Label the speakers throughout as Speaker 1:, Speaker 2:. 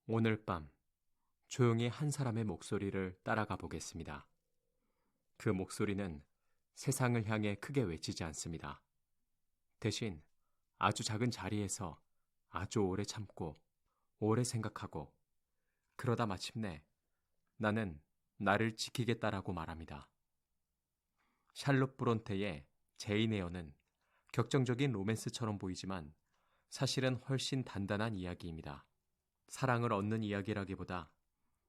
Speaker 1: 오늘 밤 조용히 한 사람의 목소리를 따라가 보겠습니다. 그 목소리는 세상을 향해 크게 외치지 않습니다. 대신 아주 작은 자리에서 아주 오래 참고 오래 생각하고 그러다 마침내 나는 나를 지키겠다라고 말합니다. 샬롯 브론테의 제인 에어는 격정적인 로맨스처럼 보이지만 사실은 훨씬 단단한 이야기입니다. 사랑을 얻는 이야기라기보다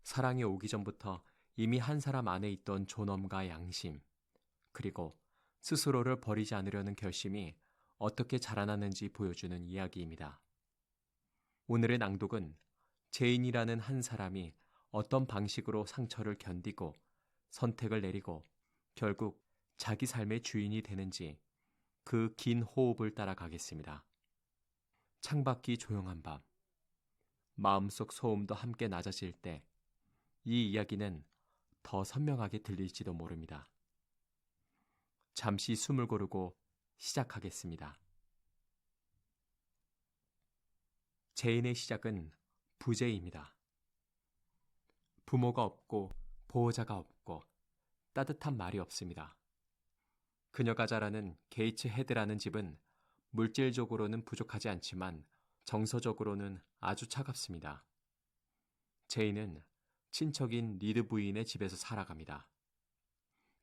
Speaker 1: 사랑이 오기 전부터 이미 한 사람 안에 있던 존엄과 양심, 그리고 스스로를 버리지 않으려는 결심이 어떻게 자라나는지 보여주는 이야기입니다. 오늘의 낭독은 제인이라는 한 사람이 어떤 방식으로 상처를 견디고 선택을 내리고 결국 자기 삶의 주인이 되는지 그 긴 호흡을 따라가겠습니다. 창밖이 조용한 밤, 마음속 소음도 함께 낮아질 때 이 이야기는 더 선명하게 들릴지도 모릅니다. 잠시 숨을 고르고 시작하겠습니다. 제인의 시작은 부재입니다. 부모가 없고 보호자가 없고 따뜻한 말이 없습니다. 그녀가 자라는 게이츠 헤드라는 집은 물질적으로는 부족하지 않지만 정서적으로는 아주 차갑습니다. 제인은 친척인 리드 부인의 집에서 살아갑니다.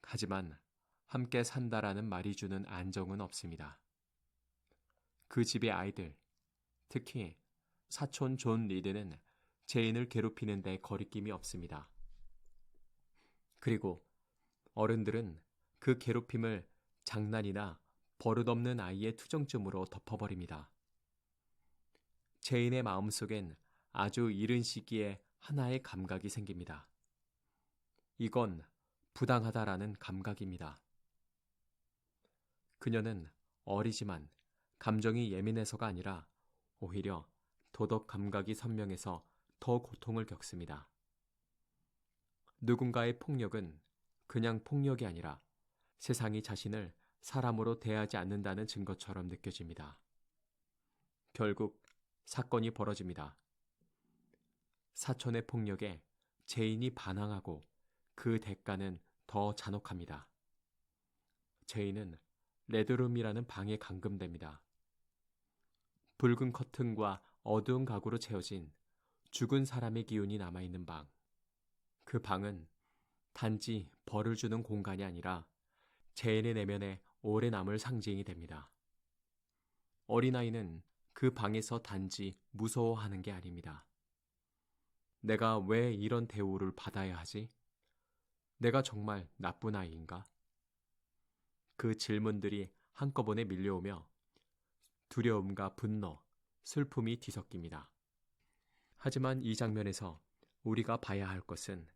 Speaker 1: 하지만 함께 산다라는 말이 주는 안정은 없습니다. 그 집의 아이들, 특히 사촌 존 리드는 제인을 괴롭히는데 거리낌이 없습니다. 그리고 어른들은 그 괴롭힘을 장난이나 버릇없는 아이의 투정쯤으로 덮어버립니다. 제인의 마음속엔 아주 이른 시기에 하나의 감각이 생깁니다. 이건 부당하다라는 감각입니다. 그녀는 어리지만 감정이 예민해서가 아니라 오히려 도덕 감각이 선명해서 더 고통을 겪습니다. 누군가의 폭력은 그냥 폭력이 아니라 세상이 자신을 사람으로 대하지 않는다는 증거처럼 느껴집니다. 결국 사건이 벌어집니다. 사촌의 폭력에 제인이 반항하고 그 대가는 더 잔혹합니다. 제인은 레드룸이라는 방에 감금됩니다. 붉은 커튼과 어두운 가구로 채워진 죽은 사람의 기운이 남아있는 방. 그 방은 단지 벌을 주는 공간이 아니라 제인의 내면에 오래 남을 상징이 됩니다. 어린아이는 그 방에서 단지 무서워하는 게 아닙니다. 내가 왜 이런 대우를 받아야 하지? 내가 정말 나쁜 아이인가? 그 질문들이 한꺼번에 밀려오며 두려움과 분노, 슬픔이 뒤섞입니다. 하지만 이 장면에서 우리가 봐야 할 것은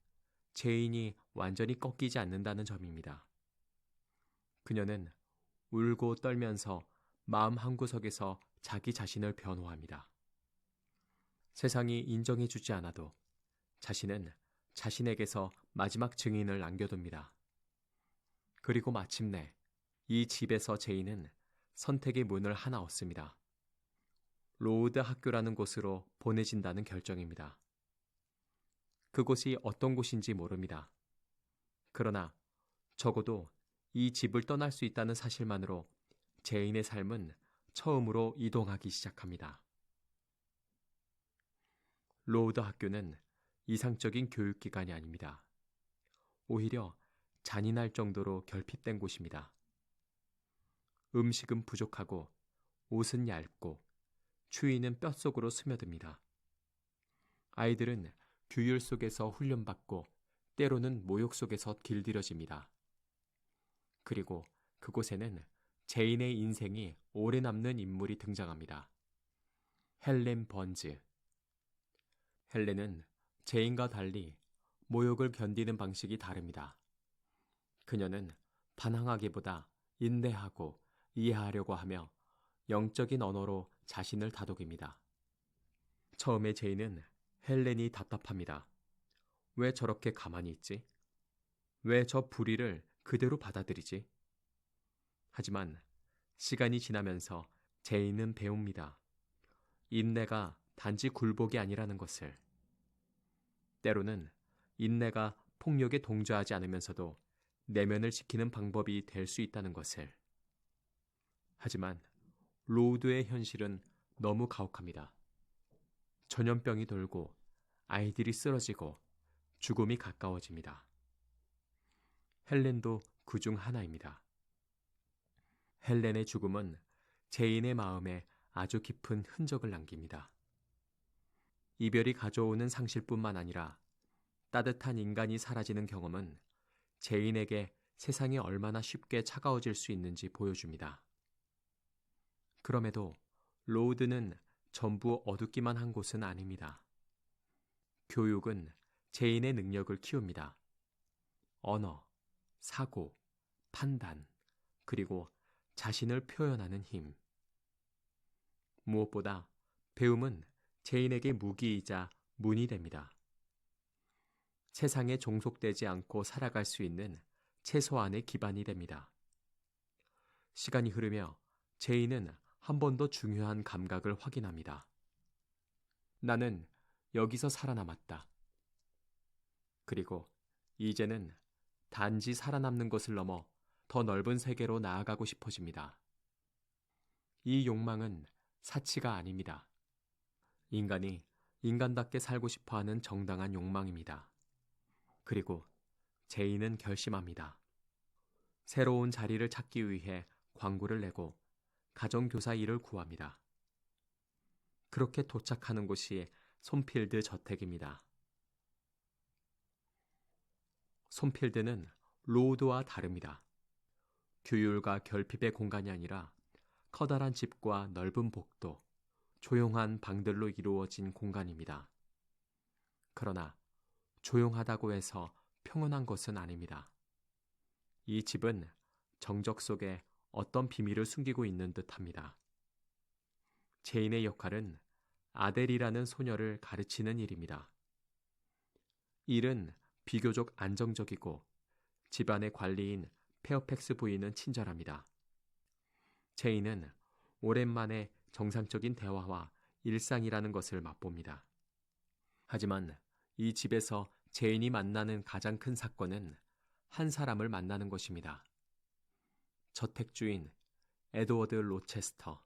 Speaker 1: 제인이 완전히 꺾이지 않는다는 점입니다. 그녀는 울고 떨면서 마음 한구석에서 자기 자신을 변호합니다. 세상이 인정해주지 않아도 자신은 자신에게서 마지막 증인을 남겨둡니다. 그리고 마침내 이 집에서 제인은 선택의 문을 하나 얻습니다. 로우드 학교라는 곳으로 보내진다는 결정입니다. 그곳이 어떤 곳인지 모릅니다. 그러나 적어도 이 집을 떠날 수 있다는 사실만으로 제인의 삶은 처음으로 이동하기 시작합니다. 로우드 학교는 이상적인 교육기관이 아닙니다. 오히려 잔인할 정도로 결핍된 곳입니다. 음식은 부족하고 옷은 얇고 추위는 뼛속으로 스며듭니다. 아이들은 규율 속에서 훈련받고 때로는 모욕 속에서 길들여집니다. 그리고 그곳에는 제인의 인생이 오래 남는 인물이 등장합니다. 헬렌 번즈. 헬렌은 제인과 달리 모욕을 견디는 방식이 다릅니다. 그녀는 반항하기보다 인내하고 이해하려고 하며 영적인 언어로 자신을 다독입니다. 처음에 제인은 헬렌이 답답합니다. 왜 저렇게 가만히 있지? 왜 저 불의를 그대로 받아들이지? 하지만 시간이 지나면서 제인은 배웁니다. 인내가 단지 굴복이 아니라는 것을. 때로는 인내가 폭력에 동조하지 않으면서도 내면을 지키는 방법이 될 수 있다는 것을. 하지만 로우드의 현실은 너무 가혹합니다. 전염병이 돌고 아이들이 쓰러지고 죽음이 가까워집니다. 헬렌도 그 중 하나입니다. 헬렌의 죽음은 제인의 마음에 아주 깊은 흔적을 남깁니다. 이별이 가져오는 상실뿐만 아니라 따뜻한 인간이 사라지는 경험은 제인에게 세상이 얼마나 쉽게 차가워질 수 있는지 보여줍니다. 그럼에도 로우드는 전부 어둡기만 한 곳은 아닙니다. 교육은 제인의 능력을 키웁니다. 언어, 사고, 판단, 그리고 자신을 표현하는 힘. 무엇보다 배움은 제인에게 무기이자 문이 됩니다. 세상에 종속되지 않고 살아갈 수 있는 최소한의 기반이 됩니다. 시간이 흐르며 제인은 한 번 더 중요한 감각을 확인합니다. 나는 여기서 살아남았다. 그리고 이제는 단지 살아남는 것을 넘어 더 넓은 세계로 나아가고 싶어집니다. 이 욕망은 사치가 아닙니다. 인간이 인간답게 살고 싶어하는 정당한 욕망입니다. 그리고 제인은 결심합니다. 새로운 자리를 찾기 위해 광고를 내고 가정교사 일을 구합니다. 그렇게 도착하는 곳이 솜필드 저택입니다. 솜필드는 로우드와 다릅니다. 규율과 결핍의 공간이 아니라 커다란 집과 넓은 복도, 조용한 방들로 이루어진 공간입니다. 그러나 조용하다고 해서 평온한 것은 아닙니다. 이 집은 정적 속에 어떤 비밀을 숨기고 있는 듯합니다. 제인의 역할은 아델이라는 소녀를 가르치는 일입니다. 일은 비교적 안정적이고 집안의 관리인 페어팩스 부인은 친절합니다. 제인은 오랜만에 정상적인 대화와 일상이라는 것을 맛봅니다. 하지만 이 집에서 제인이 만나는 가장 큰 사건은 한 사람을 만나는 것입니다. 저택 주인 에드워드 로체스터.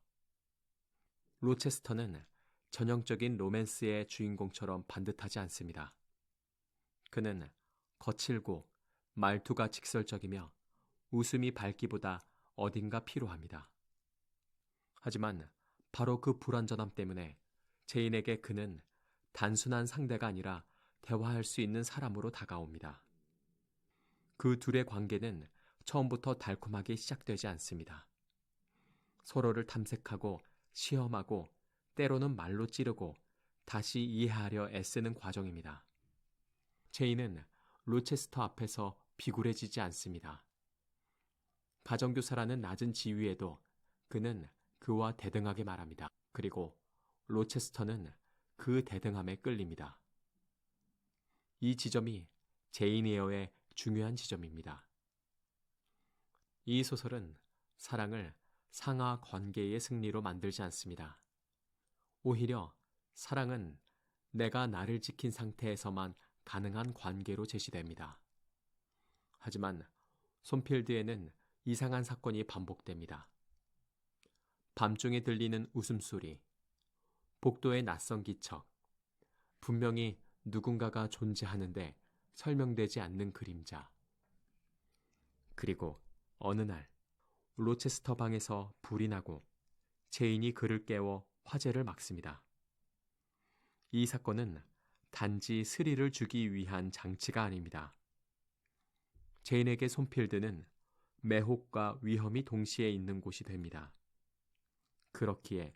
Speaker 1: 로체스터는 전형적인 로맨스의 주인공처럼 반듯하지 않습니다. 그는 거칠고 말투가 직설적이며 웃음이 밝기보다 어딘가 피로합니다. 하지만 바로 그 불완전함 때문에 제인에게 그는 단순한 상대가 아니라 대화할 수 있는 사람으로 다가옵니다. 그 둘의 관계는 처음부터 달콤하게 시작되지 않습니다. 서로를 탐색하고 시험하고 때로는 말로 찌르고 다시 이해하려 애쓰는 과정입니다. 제인은 로체스터 앞에서 비굴해지지 않습니다. 가정교사라는 낮은 지위에도 그는 그와 대등하게 말합니다. 그리고 로체스터는 그 대등함에 끌립니다. 이 지점이 제인 에어의 중요한 지점입니다. 이 소설은 사랑을 상하 관계의 승리로 만들지 않습니다. 오히려 사랑은 내가 나를 지킨 상태에서만 가능한 관계로 제시됩니다. 하지만 솜필드에는 이상한 사건이 반복됩니다. 밤중에 들리는 웃음소리, 복도의 낯선 기척, 분명히 누군가가 존재하는데 설명되지 않는 그림자. 그리고 어느 날 로체스터 방에서 불이 나고 제인이 그를 깨워 화재를 막습니다. 이 사건은 단지 스릴을 주기 위한 장치가 아닙니다. 제인에게 솜필드는 매혹과 위험이 동시에 있는 곳이 됩니다. 그렇기에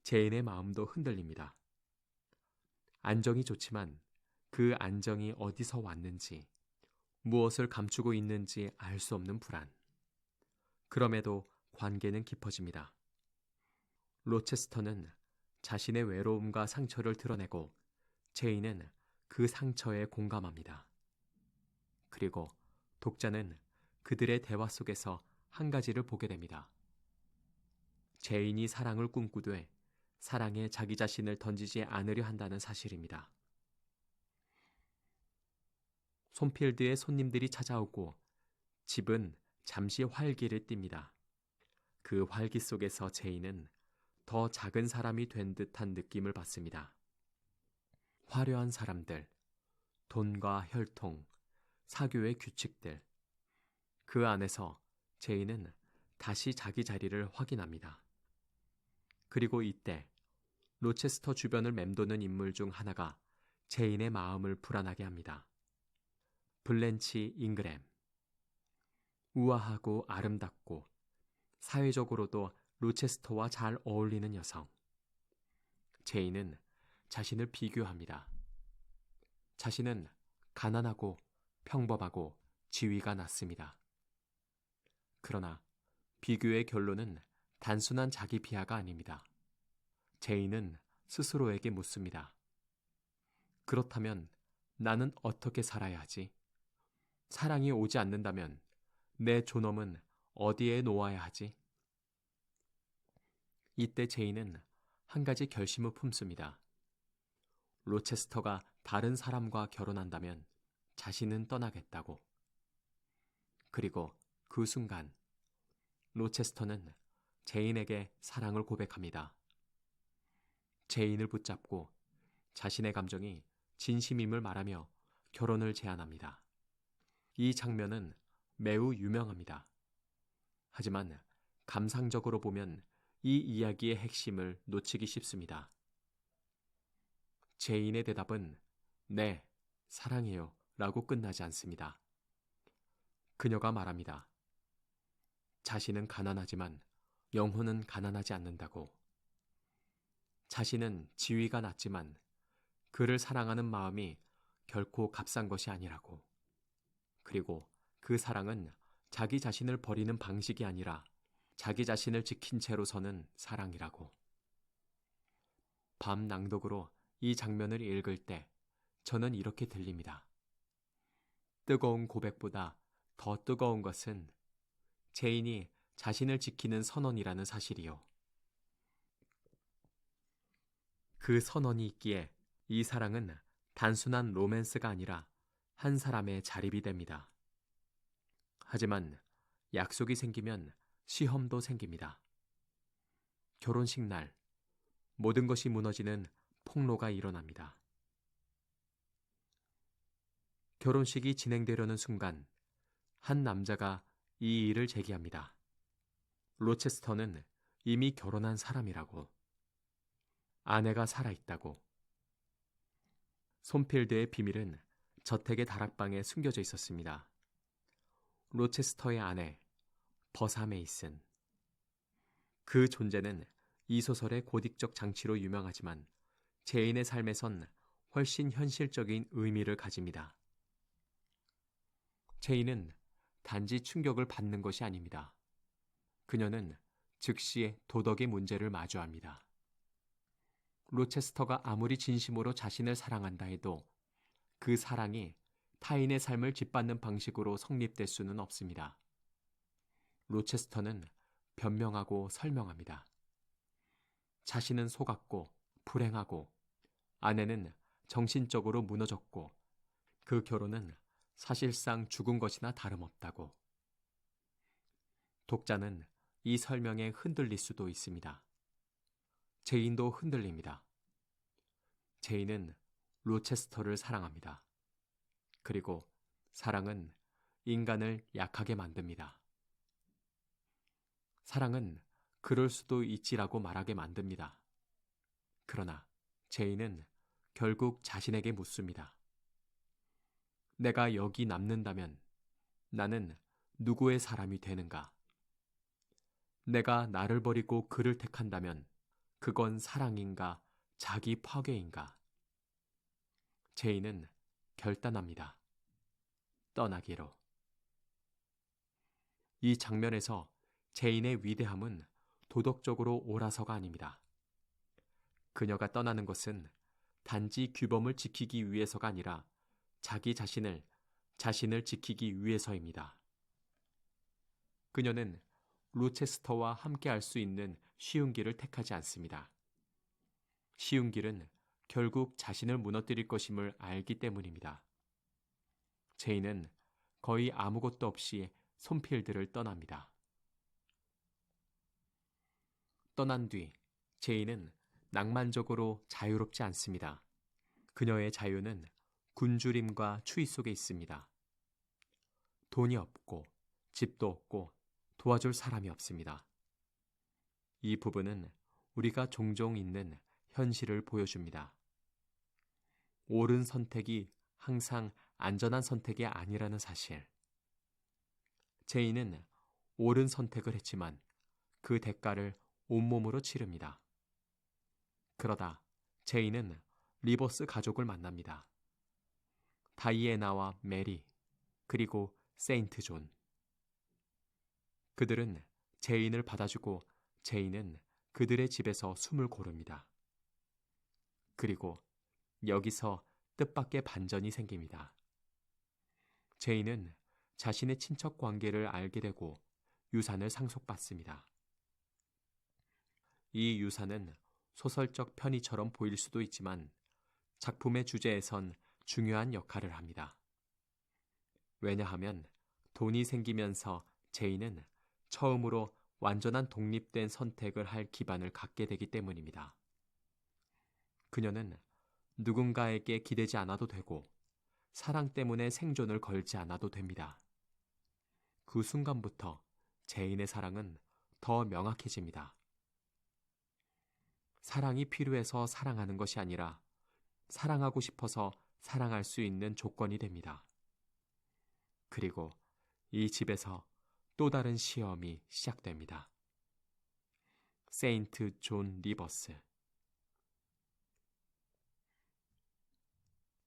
Speaker 1: 제인의 마음도 흔들립니다. 안정이 좋지만 그 안정이 어디서 왔는지, 무엇을 감추고 있는지 알 수 없는 불안. 그럼에도 관계는 깊어집니다. 로체스터는 자신의 외로움과 상처를 드러내고 제인은 그 상처에 공감합니다. 그리고 독자는 그들의 대화 속에서 한 가지를 보게 됩니다. 제인이 사랑을 꿈꾸되 사랑에 자기 자신을 던지지 않으려 한다는 사실입니다. 솜필드에 손님들이 찾아오고 집은 잠시 활기를 띱니다. 그 활기 속에서 제인은 더 작은 사람이 된 듯한 느낌을 받습니다. 화려한 사람들, 돈과 혈통, 사교의 규칙들, 그 안에서 제인은 다시 자기 자리를 확인합니다. 그리고 이때 로체스터 주변을 맴도는 인물 중 하나가 제인의 마음을 불안하게 합니다. 블렌치 잉그램. 우아하고 아름답고 사회적으로도 로체스터와 잘 어울리는 여성. 제인은 자신을 비교합니다. 자신은 가난하고 평범하고 지위가 낮습니다. 그러나 비교의 결론은 단순한 자기 비하가 아닙니다. 제인은 스스로에게 묻습니다. 그렇다면 나는 어떻게 살아야 하지? 사랑이 오지 않는다면 내 존엄은 어디에 놓아야 하지? 이때 제인은 한 가지 결심을 품습니다. 로체스터가 다른 사람과 결혼한다면 자신은 떠나겠다고. 그리고 그 순간 로체스터는 제인에게 사랑을 고백합니다. 제인을 붙잡고 자신의 감정이 진심임을 말하며 결혼을 제안합니다. 이 장면은 매우 유명합니다. 하지만 감상적으로 보면 이 이야기의 핵심을 놓치기 쉽습니다. 제인의 대답은 네, 사랑해요 라고 끝나지 않습니다. 그녀가 말합니다. 자신은 가난하지만 영혼은 가난하지 않는다고. 자신은 지위가 낮지만 그를 사랑하는 마음이 결코 값싼 것이 아니라고. 그리고 그 사랑은 자기 자신을 버리는 방식이 아니라 자기 자신을 지킨 채로 서는 사랑이라고. 밤 낭독으로 이 장면을 읽을 때 저는 이렇게 들립니다. 뜨거운 고백보다 더 뜨거운 것은 제인이 자신을 지키는 선언이라는 사실이요. 그 선언이 있기에 이 사랑은 단순한 로맨스가 아니라 한 사람의 자립이 됩니다. 하지만 약속이 생기면 시험도 생깁니다. 결혼식 날 모든 것이 무너지는 폭로가 일어납니다. 결혼식이 진행되려는 순간 한 남자가 이 일을 제기합니다. 로체스터는 이미 결혼한 사람이라고. 아내가 살아있다고. 솜필드의 비밀은 저택의 다락방에 숨겨져 있었습니다. 로체스터의 아내, 버사 메이슨. 그 존재는 이 소설의 고딕적 장치로 유명하지만 제인의 삶에선 훨씬 현실적인 의미를 가집니다. 제인은 단지 충격을 받는 것이 아닙니다. 그녀는 즉시 도덕의 문제를 마주합니다. 로체스터가 아무리 진심으로 자신을 사랑한다 해도 그 사랑이 타인의 삶을 짓밟는 방식으로 성립될 수는 없습니다. 로체스터는 변명하고 설명합니다. 자신은 속았고 불행하고 아내는 정신적으로 무너졌고 그 결혼은 사실상 죽은 것이나 다름없다고. 독자는 이 설명에 흔들릴 수도 있습니다. 제인도 흔들립니다. 제인은 로체스터를 사랑합니다. 그리고 사랑은 인간을 약하게 만듭니다. 사랑은 그럴 수도 있지라고 말하게 만듭니다. 그러나 제인은 결국 자신에게 묻습니다. 내가 여기 남는다면 나는 누구의 사람이 되는가? 내가 나를 버리고 그를 택한다면 그건 사랑인가 자기 파괴인가? 제인은 결단합니다. 떠나기로. 이 장면에서 제인의 위대함은 도덕적으로 옳아서가 아닙니다. 그녀가 떠나는 것은 단지 규범을 지키기 위해서가 아니라 자기 자신을 지키기 위해서입니다. 그녀는 로체스터와 함께 할 수 있는 쉬운 길을 택하지 않습니다. 쉬운 길은 결국 자신을 무너뜨릴 것임을 알기 때문입니다. 제인은 거의 아무것도 없이 솜필드를 떠납니다. 떠난 뒤 제인은 낭만적으로 자유롭지 않습니다. 그녀의 자유는 굶주림과 추위 속에 있습니다. 돈이 없고 집도 없고 도와줄 사람이 없습니다. 이 부분은 우리가 종종 있는 현실을 보여줍니다. 옳은 선택이 항상 안전한 선택이 아니라는 사실. 제인은 옳은 선택을 했지만 그 대가를 온몸으로 치릅니다. 그러다 제인은 리버스 가족을 만납니다. 다이애나와 메리, 그리고 세인트 존. 그들은 제인을 받아주고 제인은 그들의 집에서 숨을 고릅니다. 그리고 여기서 뜻밖의 반전이 생깁니다. 제인은 자신의 친척 관계를 알게 되고 유산을 상속받습니다. 이 유산은 소설적 편의처럼 보일 수도 있지만 작품의 주제에선 중요한 역할을 합니다. 왜냐하면 돈이 생기면서 제인은 처음으로 완전한 독립된 선택을 할 기반을 갖게 되기 때문입니다. 그녀는 누군가에게 기대지 않아도 되고 사랑 때문에 생존을 걸지 않아도 됩니다. 그 순간부터 제인의 사랑은 더 명확해집니다. 사랑이 필요해서 사랑하는 것이 아니라 사랑하고 싶어서 사랑할 수 있는 조건이 됩니다. 그리고 이 집에서 또 다른 시험이 시작됩니다. 세인트 존 리버스.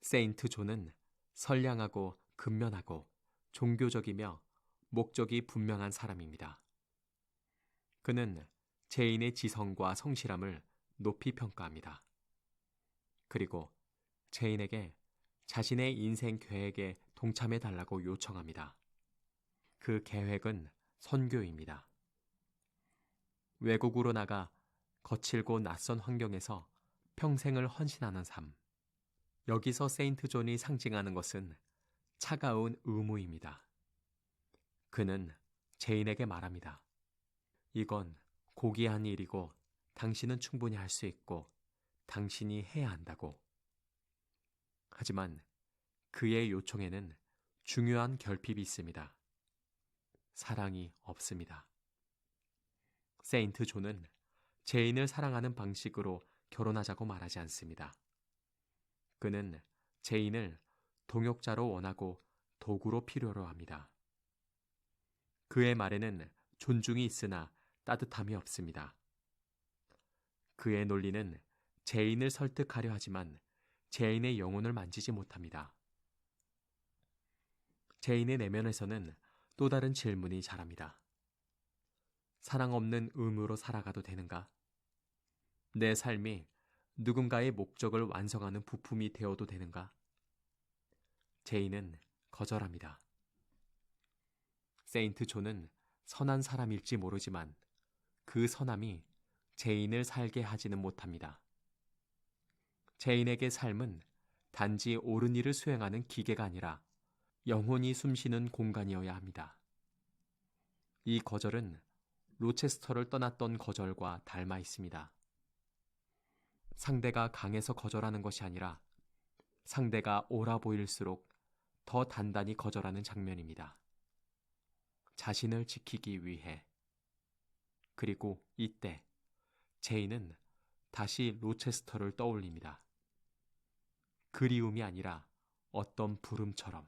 Speaker 1: 세인트 존은 선량하고 근면하고 종교적이며 목적이 분명한 사람입니다. 그는 제인의 지성과 성실함을 높이 평가합니다. 그리고 제인에게 자신의 인생 계획에 동참해 달라고 요청합니다. 그 계획은 선교입니다. 외국으로 나가 거칠고 낯선 환경에서 평생을 헌신하는 삶. 여기서 세인트 존이 상징하는 것은 차가운 의무입니다. 그는 제인에게 말합니다. 이건 고귀한 일이고 당신은 충분히 할 수 있고 당신이 해야 한다고. 하지만 그의 요청에는 중요한 결핍이 있습니다. 사랑이 없습니다. 세인트 존은 제인을 사랑하는 방식으로 결혼하자고 말하지 않습니다. 그는 제인을 동역자로 원하고 도구로 필요로 합니다. 그의 말에는 존중이 있으나 따뜻함이 없습니다. 그의 논리는 제인을 설득하려 하지만 제인의 영혼을 만지지 못합니다. 제인의 내면에서는 또 다른 질문이 자랍니다. 사랑 없는 의무로 살아가도 되는가? 내 삶이 누군가의 목적을 완성하는 부품이 되어도 되는가? 제인은 거절합니다. 세인트 존은 선한 사람일지 모르지만 그 선함이 제인을 살게 하지는 못합니다. 제인에게 삶은 단지 옳은 일을 수행하는 기계가 아니라 영혼이 숨쉬는 공간이어야 합니다. 이 거절은 로체스터를 떠났던 거절과 닮아 있습니다. 상대가 강해서 거절하는 것이 아니라 상대가 옳아 보일수록 더 단단히 거절하는 장면입니다. 자신을 지키기 위해. 그리고 이때 제인은 다시 로체스터를 떠올립니다. 그리움이 아니라 어떤 부름처럼.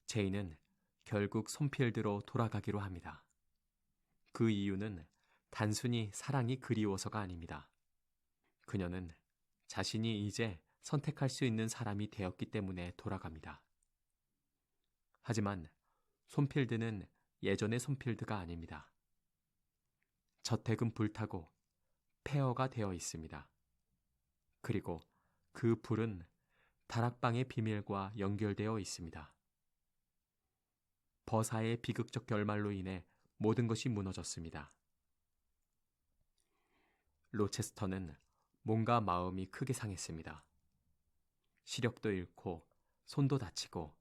Speaker 1: 제인은 결국 솜필드로 돌아가기로 합니다. 그 이유는 단순히 사랑이 그리워서가 아닙니다. 그녀는 자신이 이제 선택할 수 있는 사람이 되었기 때문에 돌아갑니다. 하지만 솜필드는 예전의 솜필드가 아닙니다. 저택은 불타고 폐허가 되어 있습니다. 그리고 그 불은 다락방의 비밀과 연결되어 있습니다. 버사의 비극적 결말로 인해 모든 것이 무너졌습니다. 로체스터는 몸과 마음이 크게 상했습니다. 시력도 잃고 손도 다치고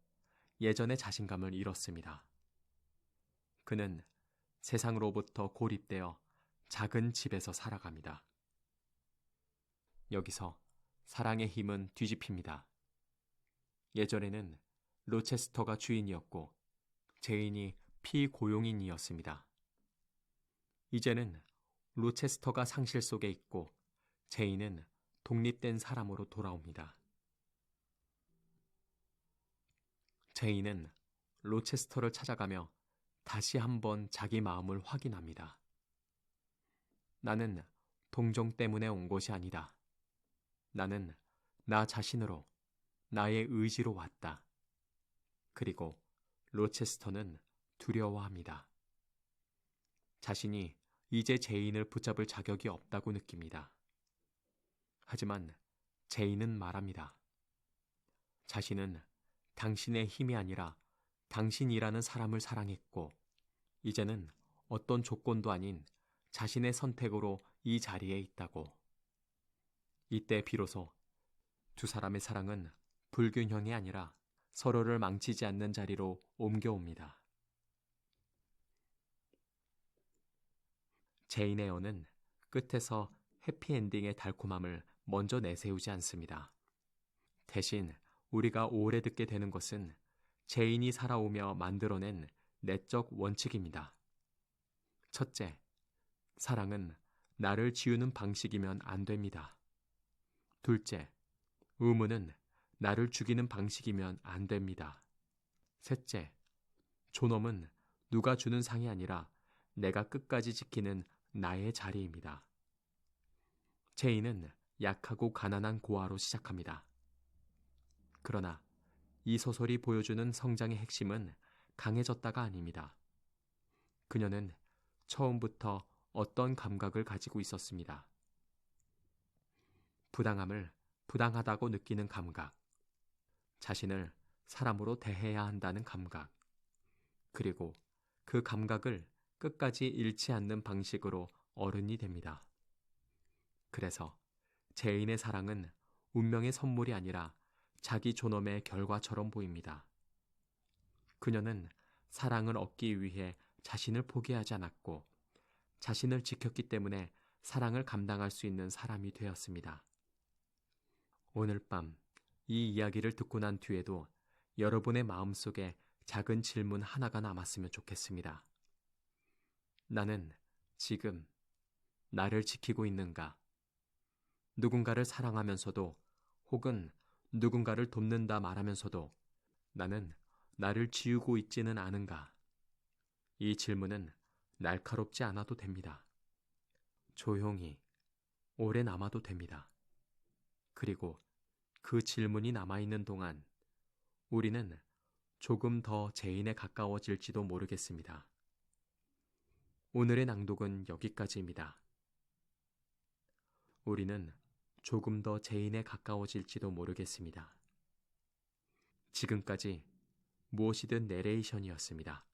Speaker 1: 예전의 자신감을 잃었습니다. 그는 세상으로부터 고립되어 작은 집에서 살아갑니다. 여기서 사랑의 힘은 뒤집힙니다. 예전에는 로체스터가 주인이었고 제인이 피고용인이었습니다. 이제는 로체스터가 상실 속에 있고 제인은 독립된 사람으로 돌아옵니다. 제인은 로체스터를 찾아가며 다시 한번 자기 마음을 확인합니다. 나는 동정 때문에 온 것이 아니다. 나는 나 자신으로, 나의 의지로 왔다. 그리고 로체스터는 두려워합니다. 자신이 이제 제인을 붙잡을 자격이 없다고 느낍니다. 하지만 제인은 말합니다. 자신은 당신의 힘이 아니라 당신이라는 사람을 사랑했고 이제는 어떤 조건도 아닌 자신의 선택으로 이 자리에 있다고. 이때 비로소 두 사람의 사랑은 불균형이 아니라 서로를 망치지 않는 자리로 옮겨옵니다. 제인 에어는 끝에서 해피엔딩의 달콤함을 먼저 내세우지 않습니다. 대신 우리가 오래 듣게 되는 것은 제인이 살아오며 만들어낸 내적 원칙입니다. 첫째, 사랑은 나를 지우는 방식이면 안 됩니다. 둘째, 의무는 나를 죽이는 방식이면 안 됩니다. 셋째, 존엄은 누가 주는 상이 아니라 내가 끝까지 지키는 나의 자리입니다. 제인은 약하고 가난한 고아로 시작합니다. 그러나 이 소설이 보여주는 성장의 핵심은 강해졌다가 아닙니다. 그녀는 처음부터 어떤 감각을 가지고 있었습니다. 부당함을 부당하다고 느끼는 감각, 자신을 사람으로 대해야 한다는 감각, 그리고 그 감각을 끝까지 잃지 않는 방식으로 어른이 됩니다. 그래서 제인의 사랑은 운명의 선물이 아니라 자기 존엄의 결과처럼 보입니다. 그녀는 사랑을 얻기 위해 자신을 포기하지 않았고 자신을 지켰기 때문에 사랑을 감당할 수 있는 사람이 되었습니다. 오늘 밤 이 이야기를 듣고 난 뒤에도 여러분의 마음속에 작은 질문 하나가 남았으면 좋겠습니다. 나는 지금 나를 지키고 있는가? 누군가를 사랑하면서도 혹은 누군가를 돕는다 말하면서도 나는 나를 지우고 있지는 않은가? 이 질문은 날카롭지 않아도 됩니다. 조용히 오래 남아도 됩니다. 그리고 그 질문이 남아있는 동안 우리는 조금 더 제인에 가까워질지도 모르겠습니다. 오늘의 낭독은 여기까지입니다. 우리는 조금 더 제인에 가까워질지도 모르겠습니다. 지금까지 무엇이든 내레이션이었습니다.